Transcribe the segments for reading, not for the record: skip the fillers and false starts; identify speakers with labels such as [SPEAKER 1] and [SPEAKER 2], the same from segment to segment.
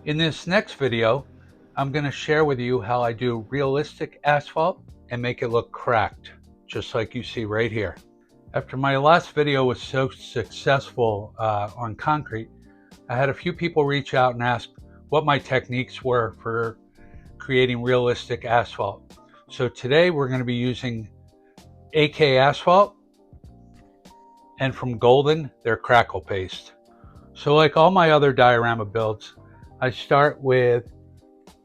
[SPEAKER 1] In this next video, I'm going to share with you how I do realistic asphalt and make it look cracked, just like you see right here. After my last video was so successful on concrete, I had a few people reach out and ask what my techniques were for creating realistic asphalt. So today we're going to be using AK asphalt and from Golden, their crackle paste. So like all my other diorama builds, I start with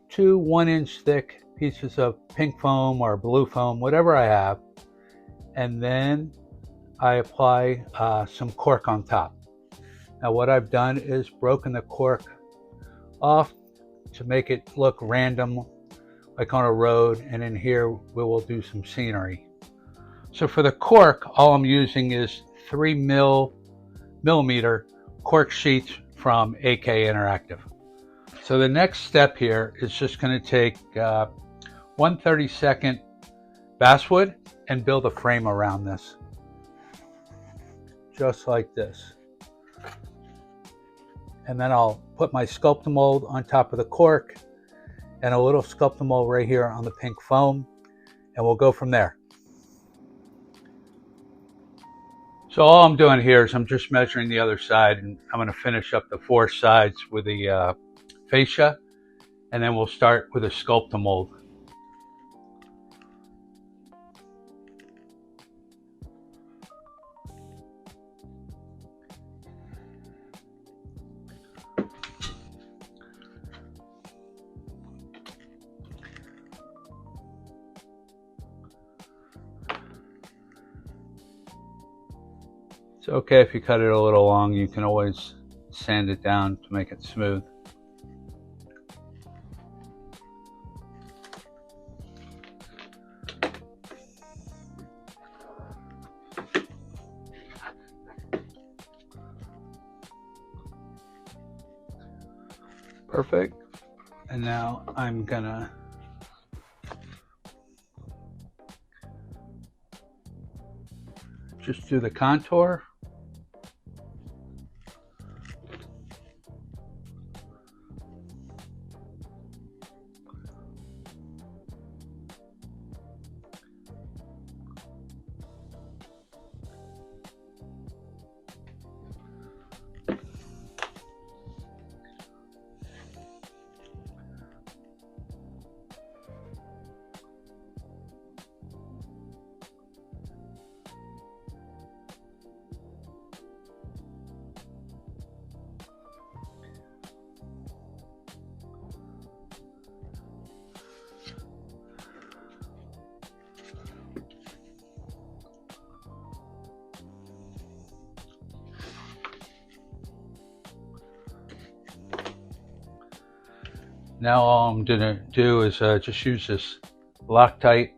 [SPEAKER 1] two 1-inch thick pieces of pink foam or blue foam, whatever I have, and then I apply some cork on top. Now what I've done is broken the cork off to make it look random, like on a road, and in here we will do some scenery. So for the cork, all I'm using is 3 millimeter cork sheets from AK Interactive. So the next step here is just going to take 1/32 basswood and build a frame around this, just like this. And then I'll put my sculpt mold on top of the cork and a little sculpt mold right here on the pink foam, and we'll go from there. So all I'm doing here is I'm just measuring the other side, and I'm going to finish up the 4 sides with the fascia, and then we'll start with a sculpt mold. It's okay if you cut it a little long, you can always sand it down to make it smooth. Perfect. And now I'm gonna just do the contour. Now all I'm gonna do is just use this Loctite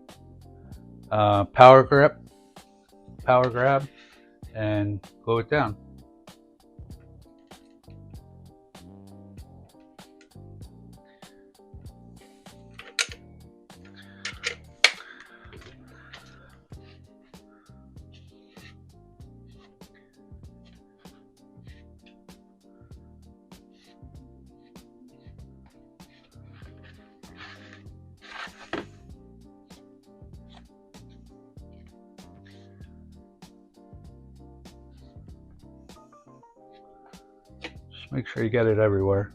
[SPEAKER 1] power grab, and glue it down. Just make sure you get it everywhere.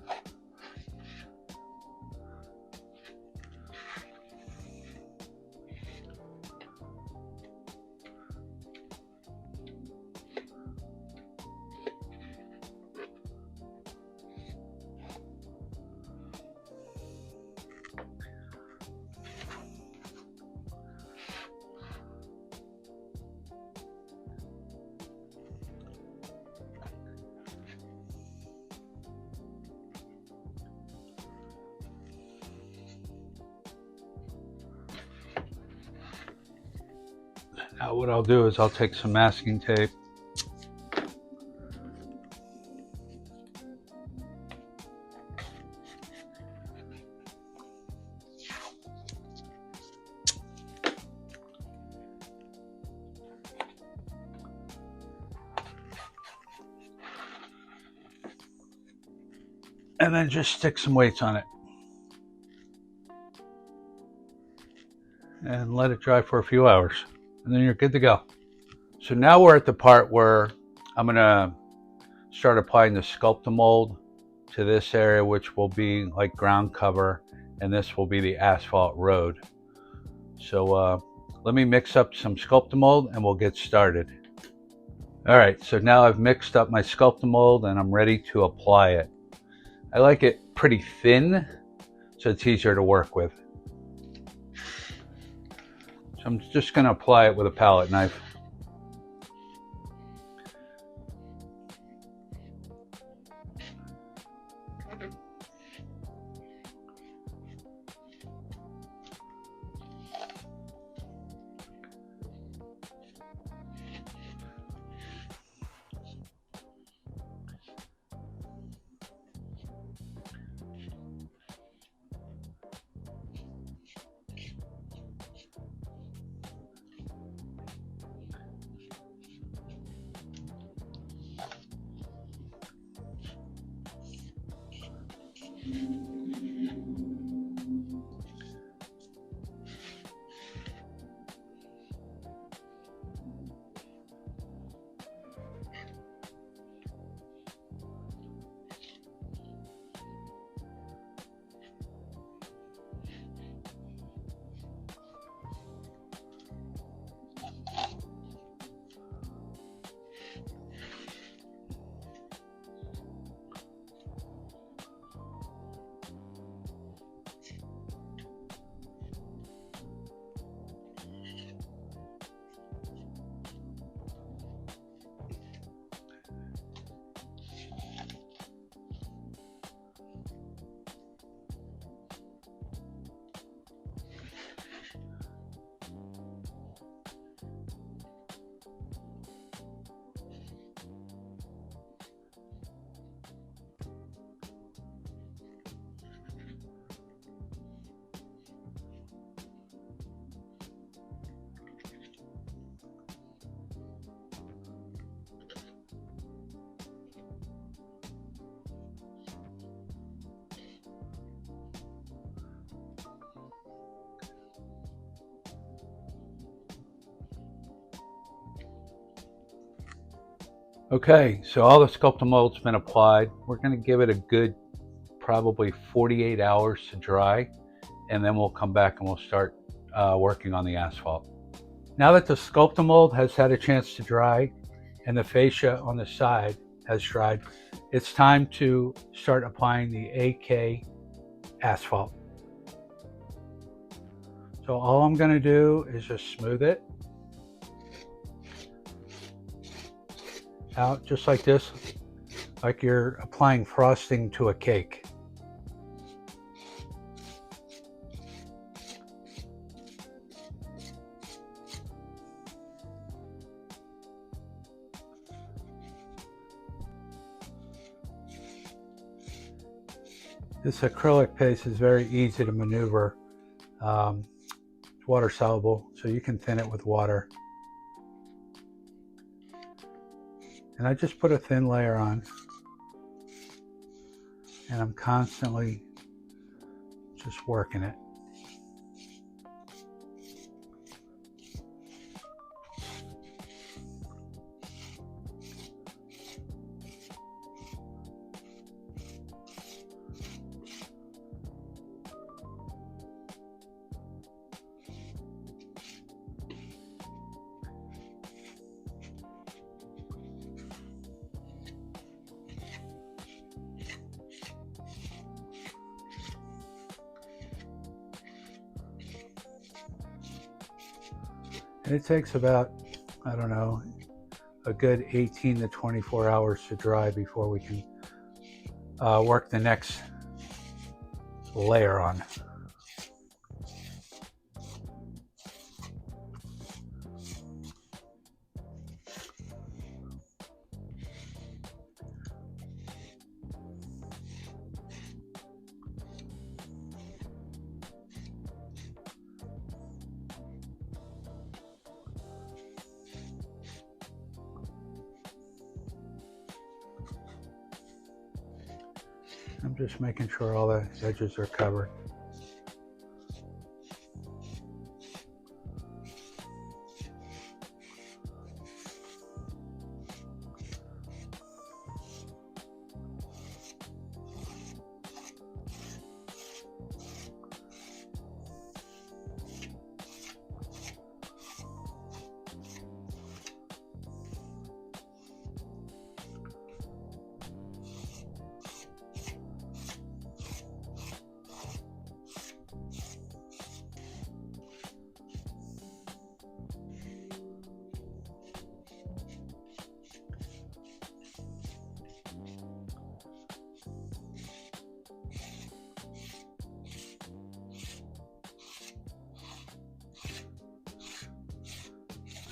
[SPEAKER 1] Now what I'll do is I'll take some masking tape . and then just stick some weights on it and let it dry for a few hours, and then you're good to go. So now we're at the part where I'm gonna start applying the sculpt mold to this area, which will be like ground cover, and this will be the asphalt road. So let me mix up some sculpt mold and we'll get started. All right, so now I've mixed up my sculpt mold and I'm ready to apply it. I like it pretty thin so it's easier to work with. So I'm just going to apply it with a palette knife. Okay, so all the sculpt mold's been applied. We're going to give it a good probably 48 hours to dry, and then we'll come back and we'll start working on the asphalt. Now that the sculpt mold has had a chance to dry and the fascia on the side has dried, it's time to start applying the AK asphalt. So all I'm going to do is just smooth it out just like this, like you're applying frosting to a cake. This acrylic paste is very easy to maneuver. It's water soluble, so you can thin it with water. And I just put a thin layer on, and I'm constantly just working it. It takes about, I don't know, a good 18 to 24 hours to dry before we can work the next layer on. I'm just making sure all the edges are covered.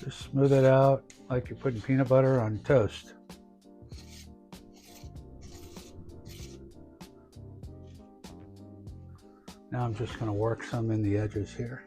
[SPEAKER 1] Just smooth it out like you're putting peanut butter on toast. Now I'm just going to work some in the edges here.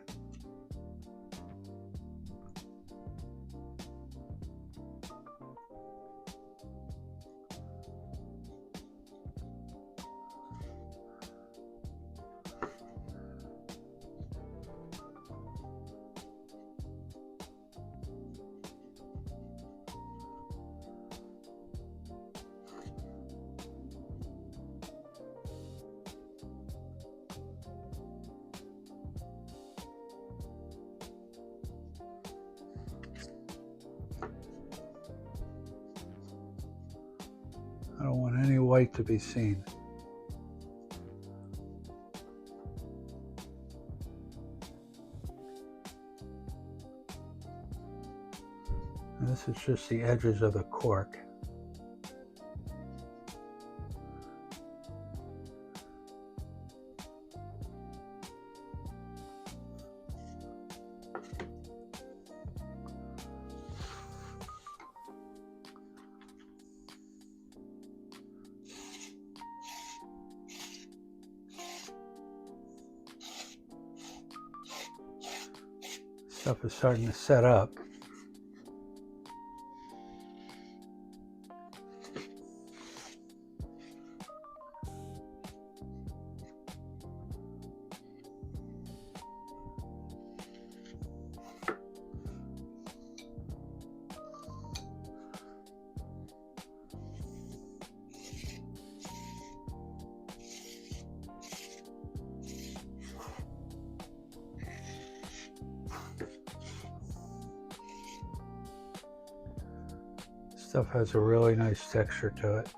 [SPEAKER 1] I don't want any white to be seen. And this is just the edges of the cork. Stuff is starting to set up. Stuff has a really nice texture to it.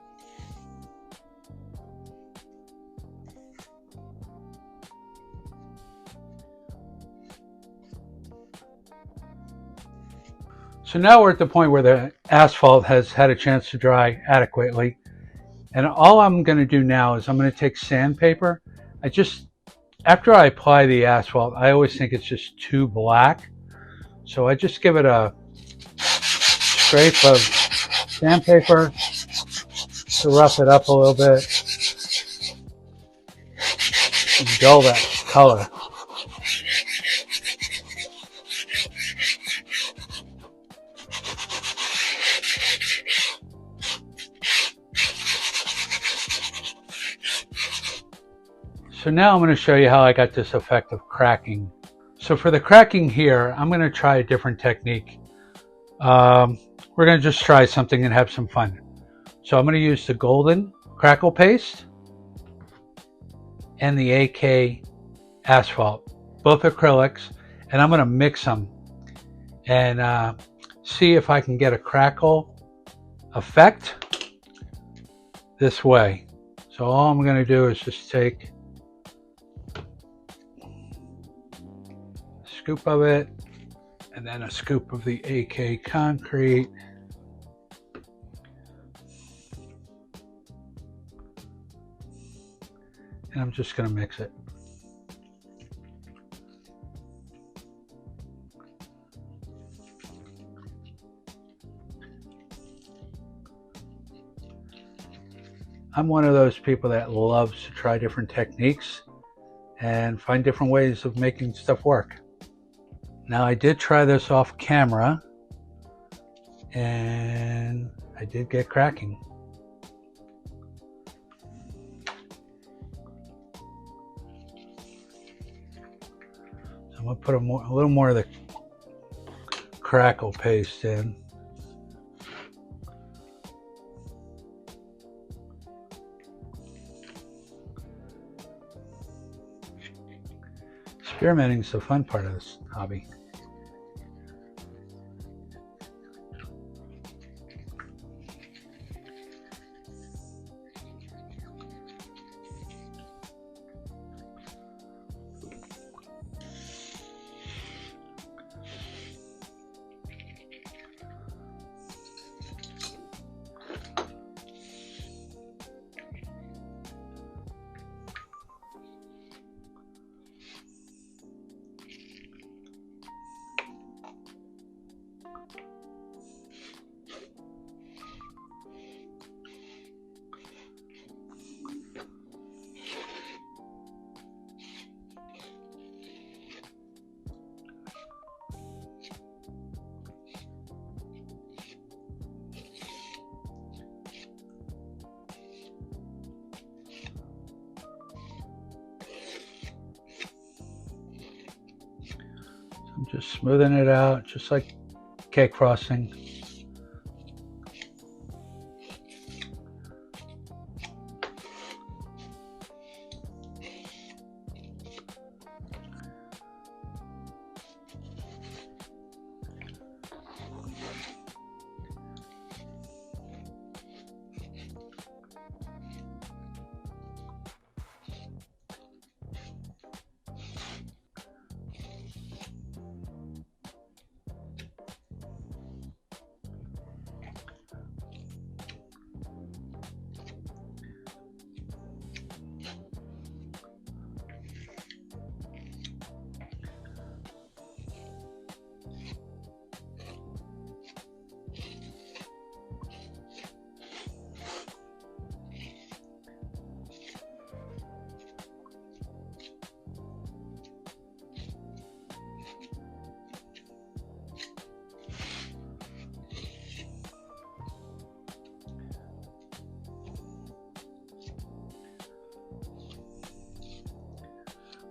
[SPEAKER 1] So now we're at the point where the asphalt has had a chance to dry adequately. And all I'm going to do now is I'm going to take sandpaper. After I apply the asphalt, I always think it's just too black. So I just give it a scrape of sandpaper to rough it up a little bit and dull that color. So now I'm going to show you how I got this effect of cracking. So for the cracking here, I'm going to try a different technique. We're going to just try something and have some fun. So I'm going to use the golden crackle paste and the AK asphalt, both acrylics, and I'm going to mix them and see if I can get a crackle effect this way. So all I'm going to do is just take a scoop of it and then a scoop of the AK concrete. And I'm just going to mix it. I'm one of those people that loves to try different techniques and find different ways of making stuff work. Now I did try this off camera and I did get cracking. I'm going to put a little more of the crackle paste in. Experimenting is the fun part of this hobby. I'm just smoothing it out, just like cake frosting.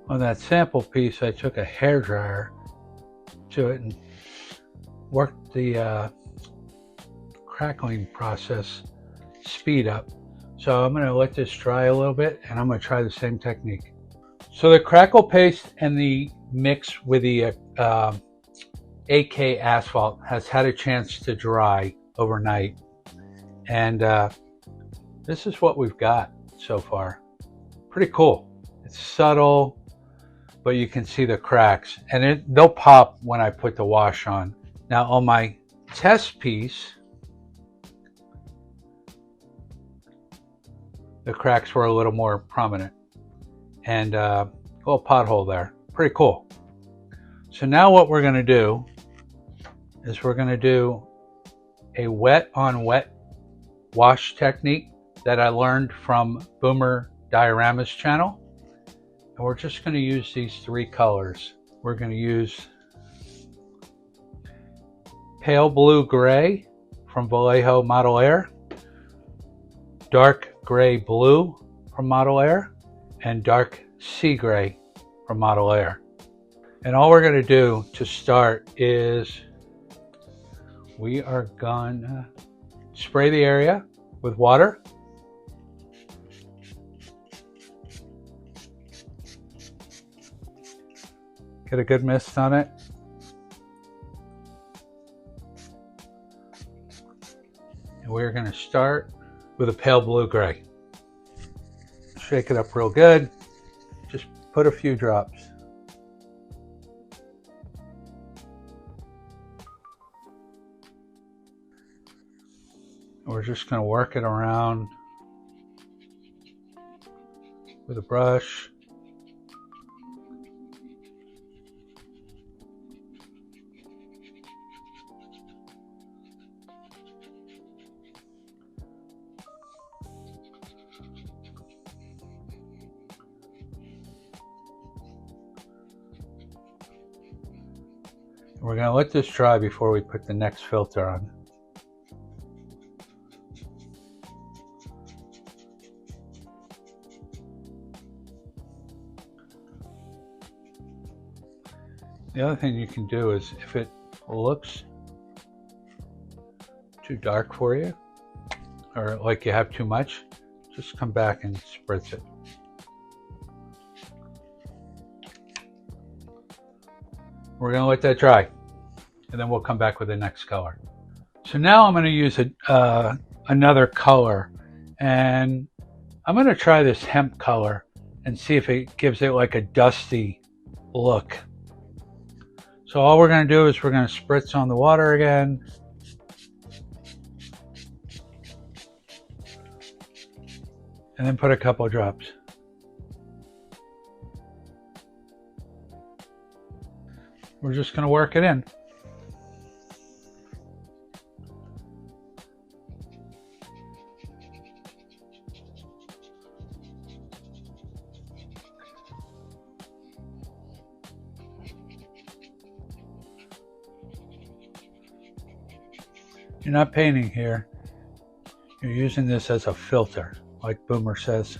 [SPEAKER 1] On that sample piece, I took a hairdryer to it and worked the crackling process speed up. So I'm going to let this dry a little bit, and I'm going to try the same technique. So the crackle paste and the mix with the AK Asphalt has had a chance to dry overnight, and this is what we've got so far. Pretty cool. It's subtle, but you can see the cracks, and they'll pop when I put the wash on. Now on my test piece, the cracks were a little more prominent, and a little pothole there. Pretty cool. So now what we're going to do is we're going to do a wet on wet wash technique that I learned from Boomer Diorama's channel. And we're just going to use these three colors. We're going to use pale blue gray from Vallejo Model Air, dark gray blue from Model Air, and dark sea gray from Model Air. And all we're going to do to start is we are going to spray the area with water. Get a good mist on it. And we're going to start with a pale blue gray. Shake it up real good. Just put a few drops. We're just going to work it around with a brush. We're going to let this dry before we put the next filter on. The other thing you can do is, if it looks too dark for you, or like you have too much, just come back and spritz it. We're going to let that dry, and then we'll come back with the next color. So now I'm going to use another color, and I'm going to try this hemp color and see if it gives it like a dusty look. So all we're going to do is we're going to spritz on the water again. And then put a couple drops. We're just going to work it in. You're not painting here. You're using this as a filter, like Boomer says.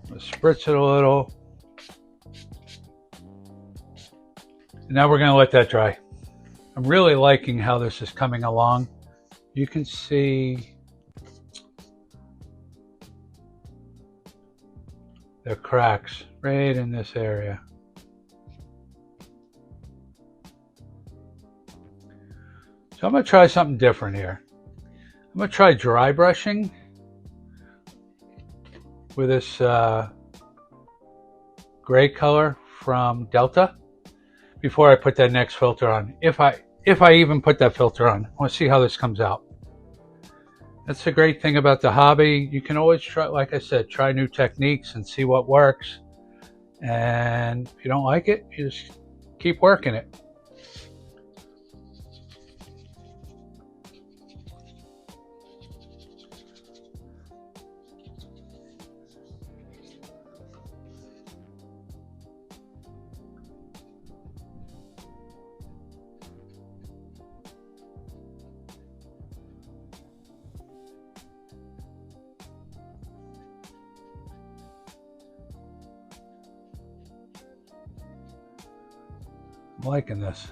[SPEAKER 1] Let's spritz it a little. And now we're going to let that dry. I'm really liking how this is coming along. You can see the cracks right in this area. So I'm going to try something different here. I'm going to try dry brushing with this gray color from Delta before I put that next filter on. If I even put that filter on. I want to see how this comes out. That's the great thing about the hobby. You can always try, like I said, try new techniques and see what works. And if you don't like it, you just keep working it. I'm liking this.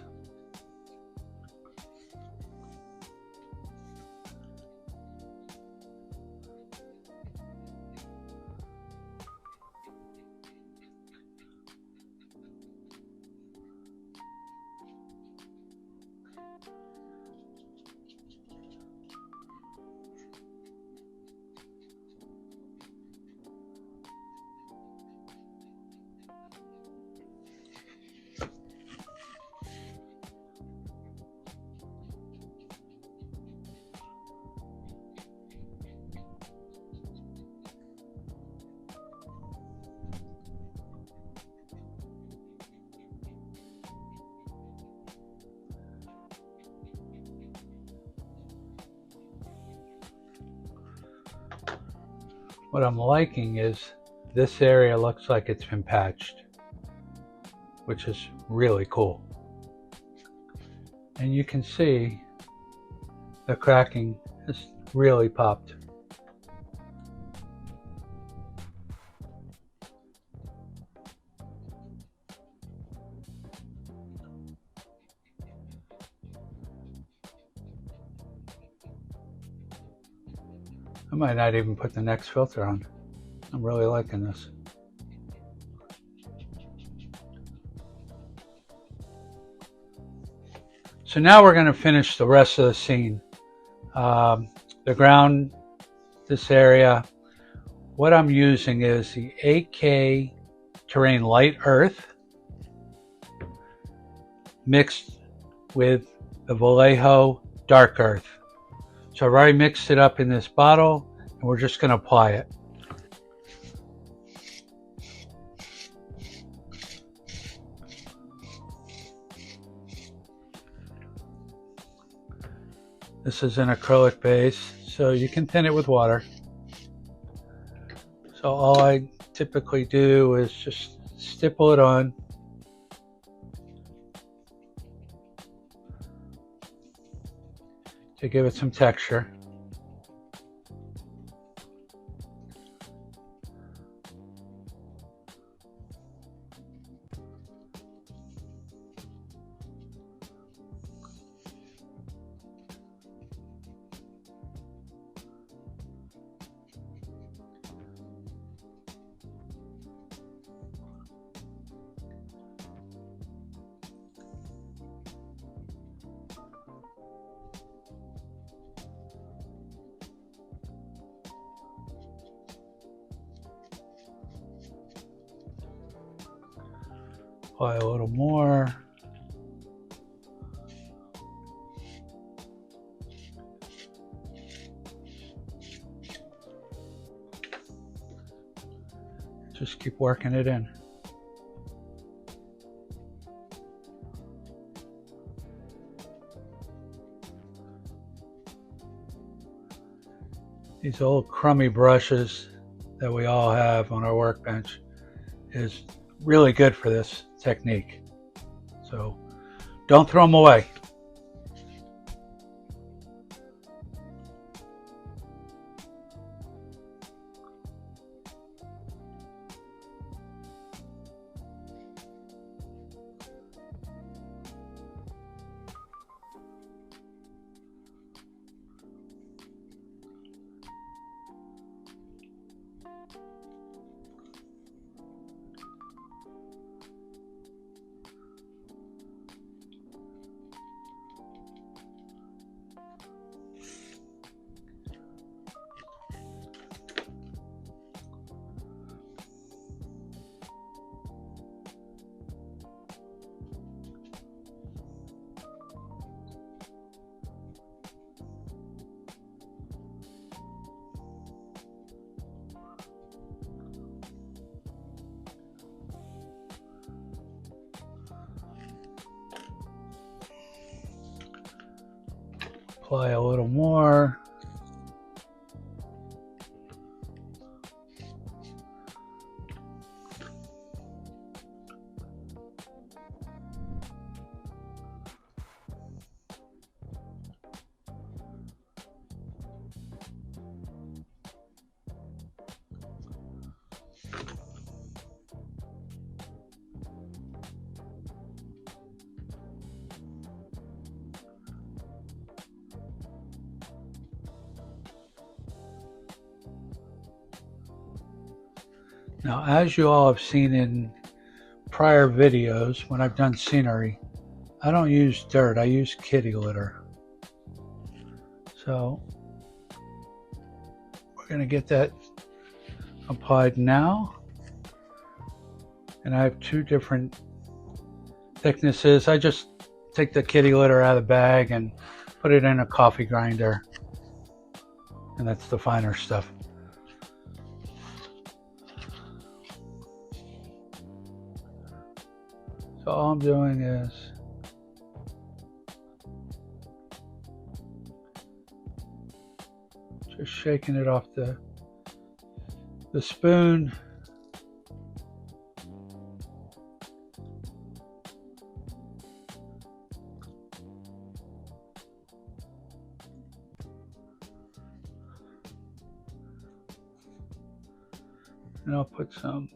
[SPEAKER 1] What I'm liking is this area looks like it's been patched, which is really cool. And you can see the cracking has really popped. I might not even put the next filter on. I'm really liking this. So now we're going to finish the rest of the scene. The ground, this area, what I'm using is the 8K Terrain Light Earth mixed with the Vallejo Dark Earth. So I've already mixed it up in this bottle, and we're just going to apply it. This is an acrylic base, so you can thin it with water. So all I typically do is just stipple it on. to give it some texture. Apply a little more. Just keep working it in. These old crummy brushes that we all have on our workbench is really good for this technique. So don't throw them away. Apply a little more. Now, as you all have seen in prior videos, when I've done scenery, I don't use dirt, I use kitty litter. So we're going to get that applied now. And I have two different thicknesses. I just take the kitty litter out of the bag and put it in a coffee grinder. And that's the finer stuff. So all I'm doing is just shaking it off the spoon. And I'll put some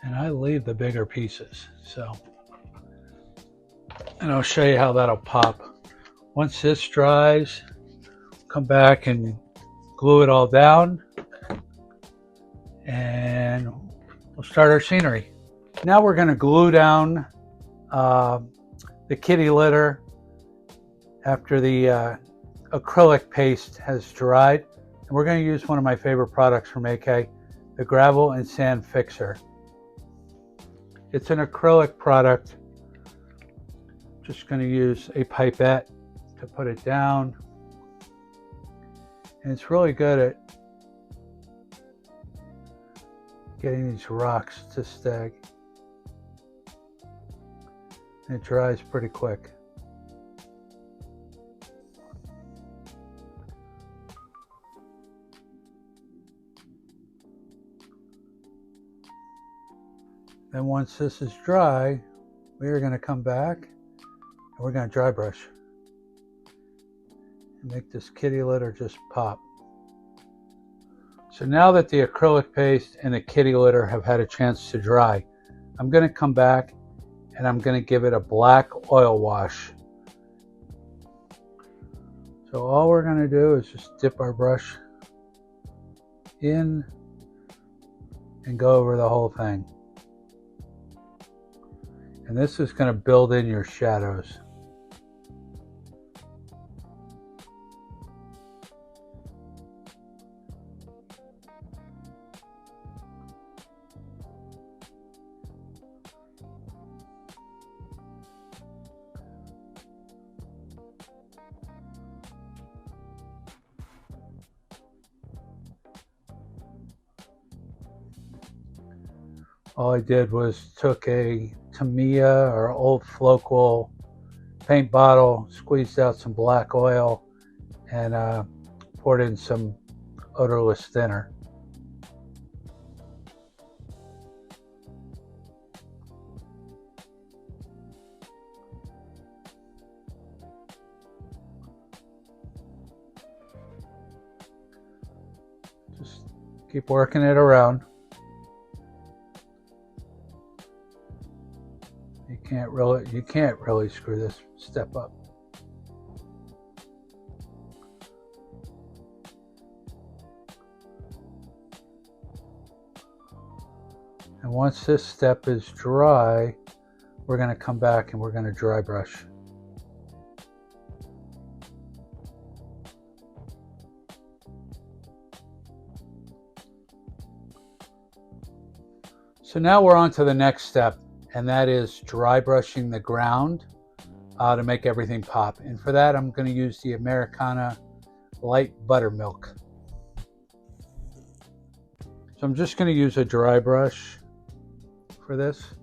[SPEAKER 1] and I leave the bigger pieces, so, and I'll show you how that'll pop. Once this dries, come back and glue it all down, and we'll start our scenery. Now we're going to glue down the kitty litter after the acrylic paste has dried, and we're going to use one of my favorite products from AK, the Gravel and Sand Fixer. It's an acrylic product. Just going to use a pipette to put it down. And it's really good at getting these rocks to stay. And it dries pretty quick. Then once this is dry, we are going to come back and we're going to dry brush and make this kitty litter just pop. So now that the acrylic paste and the kitty litter have had a chance to dry, I'm going to come back and I'm going to give it a black oil wash. So all we're going to do is just dip our brush in and go over the whole thing. And this is going to build in your shadows. All I did was took a Tamiya or old Floqual paint bottle, squeezed out some black oil, and poured in some odorless thinner. Just keep working it around. You can't really screw this step up. And once this step is dry, we're going to come back and we're going to dry brush. So now we're on to the next step, and that is dry brushing the ground to make everything pop. And for that, I'm going to use the Americana Light Buttermilk. So I'm just going to use a dry brush for this.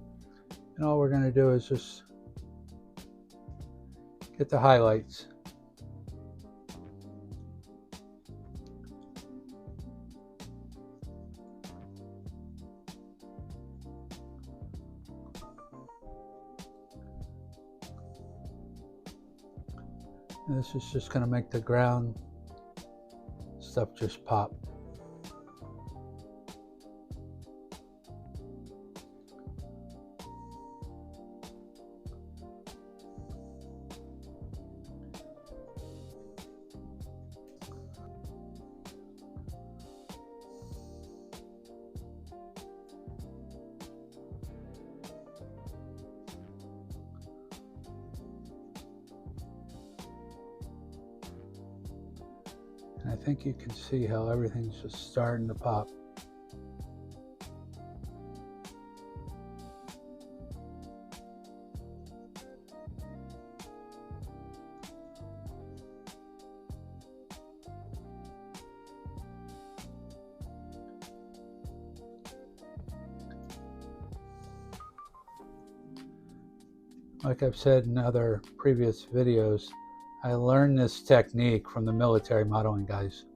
[SPEAKER 1] And all we're going to do is just get the highlights. And this is just going to make the ground stuff just pop. And I think you can see how everything's just starting to pop. Like I've said in other previous videos, I learned this technique from the military modeling guys.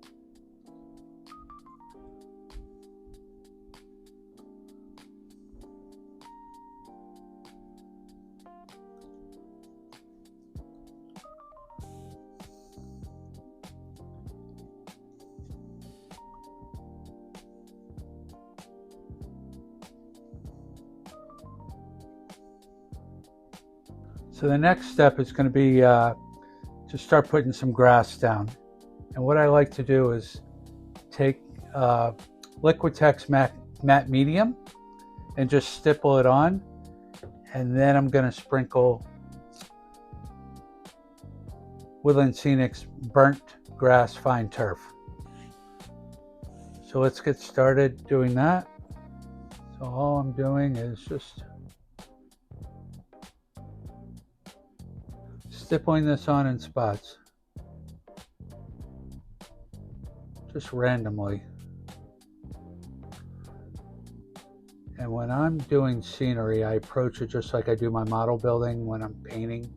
[SPEAKER 1] So the next step is going to be to start putting some grass down. And what I like to do is take Liquitex matte medium and just stipple it on. And then I'm going to sprinkle Woodland Scenic's Burnt Grass Fine Turf. So let's get started doing that. So all I'm doing is just stippling this on in spots, just randomly. And when I'm doing scenery, I approach it just like I do my model building when I'm painting.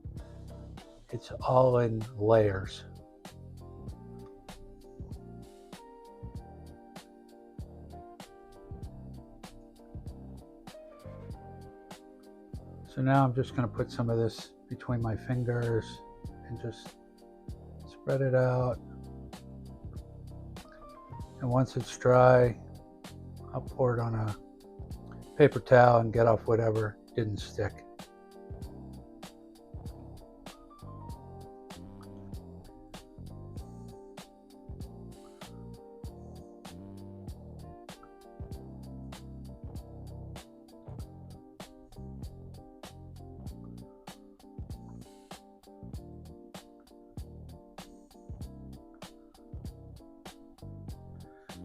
[SPEAKER 1] It's all in layers. So now I'm just going to put some of this between my fingers and just spread it out. And once it's dry, I'll pour it on a paper towel and get off whatever didn't stick.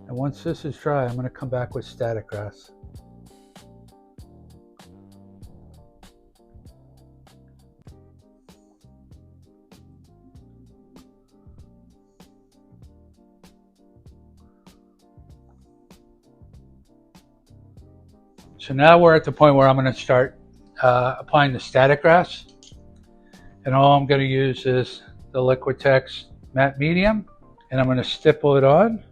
[SPEAKER 1] And once this is dry, I'm going to come back with static grass. So now we're at the point where I'm going to start applying the static grass. And all I'm going to use is the Liquitex matte medium. And I'm going to stipple it on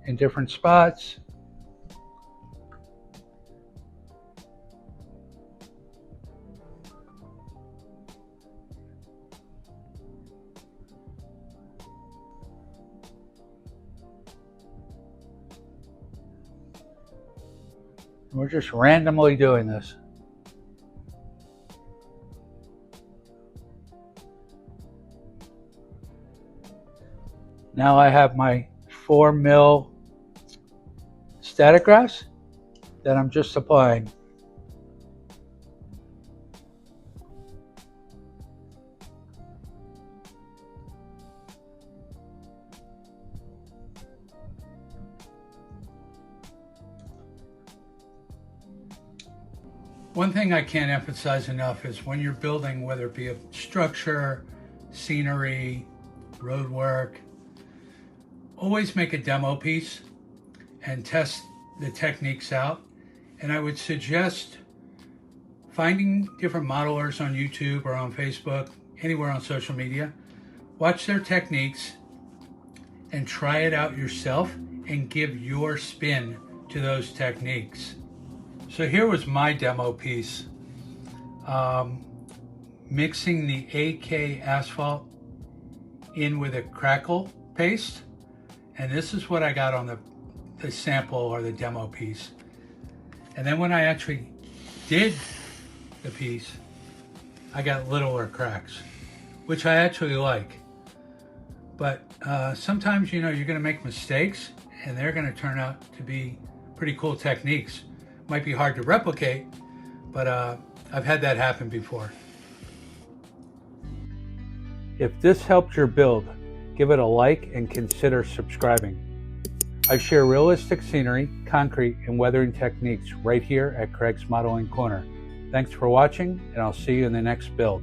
[SPEAKER 1] in different spots. We're just randomly doing this. Now I have my 4 mil static grass that I'm just applying. One thing I can't emphasize enough is when you're building, whether it be a structure, scenery, road work, always make a demo piece and test the techniques out. And I would suggest finding different modelers on YouTube or on Facebook, anywhere on social media, watch their techniques and try it out yourself and give your spin to those techniques. So here was my demo piece, mixing the AK Asphalt in with a crackle paste. And this is what I got on the sample or the demo piece. And then when I actually did the piece, I got littler cracks, which I actually like. But sometimes, you know, you're gonna make mistakes and they're gonna turn out to be pretty cool techniques. Might be hard to replicate, but I've had that happen before. If this helped your build, give it a like and consider subscribing. I share realistic scenery, concrete, and weathering techniques right here at Craig's Modeling Corner. Thanks for watching, and I'll see you in the next build.